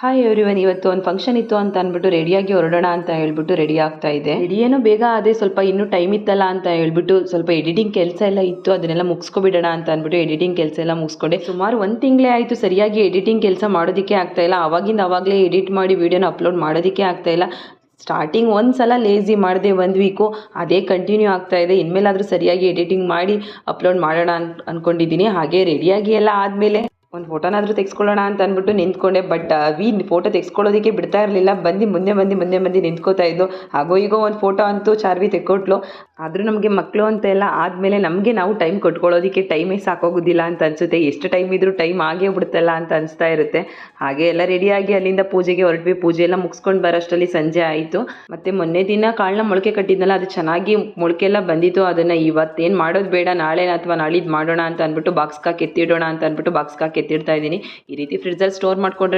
Hi everyone, ಇವತ್ತು ಒಂದು function ಇತ್ತು ಅಂತ ಅಂದ್ಬಿಟ್ಟು ರೆಡಿಯಾಗಿ ಹೊರಡೋಣ ಅಂತ ಹೇಳ್ಬಿಟ್ಟು ರೆಡಿ ಆಗ್ತಾ ಇದೆ. ರೆಡಿ ಏನೋ ಬೇಗ ಅದೇ ಸ್ವಲ್ಪ ಇನ್ನೂ ಟೈಮ್ ಇತ್ತಲ್ಲ ಅಂತ ಹೇಳ್ಬಿಟ್ಟು ಸ್ವಲ್ಪ ಎಡಿಟಿಂಗ್ ಕೆಲಸ ಎಲ್ಲ ಇತ್ತು, ಅದನ್ನೆಲ್ಲ ಮುಗಿಸ್ಕೊಬಿಡೋಣ ಅಂತ ಅಂದ್ಬಿಟ್ಟು ಎಡಿಟಿಂಗ್ ಕೆಲಸ ಎಲ್ಲ ಮುಗಿಸ್ಕೊಂಡೆ. ಸುಮಾರು ಒಂದು ತಿಂಗಳೇ ಆಯಿತು ಸರಿಯಾಗಿ ಎಡಿಟಿಂಗ್ ಕೆಲಸ ಮಾಡೋದಕ್ಕೆ ಆಗ್ತಾ ಇಲ್ಲ. ಅವಾಗಲೇ ಎಡಿಟ್ ಮಾಡಿ ವಿಡಿಯೋನ ಅಪ್ಲೋಡ್ ಮಾಡೋದಕ್ಕೆ ಆಗ್ತಾ ಇಲ್ಲ. ಸ್ಟಾರ್ಟಿಂಗ್ ಒಂದು ಸಲ ಲೇಸಿ ಮಾಡಿದೆ, ಒಂದು ವೀಕು ಅದೇ ಕಂಟಿನ್ಯೂ ಆಗ್ತಾ ಇದೆ. ಇನ್ಮೇಲಾದರೂ ಸರಿಯಾಗಿ ಎಡಿಟಿಂಗ್ ಮಾಡಿ ಅಪ್ಲೋಡ್ ಮಾಡೋಣ ಅಂದ್ಕೊಂಡಿದ್ದೀನಿ. ಹಾಗೆ ರೆಡಿಯಾಗಿ ಎಲ್ಲ ಆದಮೇಲೆ ಒಂದು ಫೋಟೋನಾದರೂ ತೆಗೆಸ್ಕೊಳ್ಳೋಣ ಅಂತ ಅಂದ್ಬಿಟ್ಟು ನಿಂತ್ಕೊಂಡೆ. ಬಟ್ ಫೋಟೋ ತೆಗೆಸ್ಕೊಳ್ಳೋದಕ್ಕೆ ಬಿಡ್ತಾ ಇರಲಿಲ್ಲ. ಮುಂದೆ ನಿಂತ್ಕೋತಾ ಇದ್ದು. ಹಾಗೋ ಈಗೋ ಒಂದು ಫೋಟೋ ಅಂತೂ ಚಾರ್ವಿ ತೆಕ್ಕೊಟ್ಲು. ಆದರೂ ನಮಗೆ ಮಕ್ಕಳು ಅಂತ ಎಲ್ಲ ಆದಮೇಲೆ ನಮಗೆ ನಾವು ಟೈಮ್ ಕೊಟ್ಕೊಳ್ಳೋದಕ್ಕೆ ಟೈಮೇ ಸಾಕೋಗೋದಿಲ್ಲ ಅಂತ ಅನಿಸುತ್ತೆ. ಎಷ್ಟು ಟೈಮ್ ಇದ್ರೂ ಟೈಮ್ ಆಗೇ ಬಿಡುತ್ತಲ್ಲ ಅಂತ ಅನಿಸ್ತಾ ಇರುತ್ತೆ. ಹಾಗೆ ಎಲ್ಲ ರೆಡಿಯಾಗಿ ಅಲ್ಲಿಂದ ಪೂಜೆಗೆ ಹೊರಟ್ವಿ. ಪೂಜೆ ಎಲ್ಲ ಮುಗಿಸ್ಕೊಂಡು ಬರೋಷ್ಟರಲ್ಲಿ ಸಂಜೆ ಆಯಿತು. ಮತ್ತು ಮೊನ್ನೆ ದಿನ ಕಾಳನ್ನ ಮೊಳಕೆ ಕಟ್ಟಿದ್ನಲ್ಲ, ಅದು ಚೆನ್ನಾಗಿ ಮೊಳಕೆ ಎಲ್ಲ ಬಂದಿತ್ತು. ಅದನ್ನು ಇವತ್ತೇನು ಮಾಡೋದು ಬೇಡ, ನಾಳೆ ಅಥವಾ ನಾಳಿದ್ದು ಮಾಡೋಣ ಅಂತ ಅಂದ್ಬಿಟ್ಟು ಬಾಕ್ಸ್ಗೆ ಎತ್ತಿಡೋಣ ಅಂತ ಅಂದ್ಬಿಟ್ಟು ಬಾಕ್ಸ್ಗೆ ಎತ್ತಿಡ್ತಾ ಇದ್ದೀನಿ. ಈ ರೀತಿ ಫ್ರಿಡ್ಜಲ್ಲಿ ಸ್ಟೋರ್ ಮಾಡ್ಕೊಂಡ್ರೆ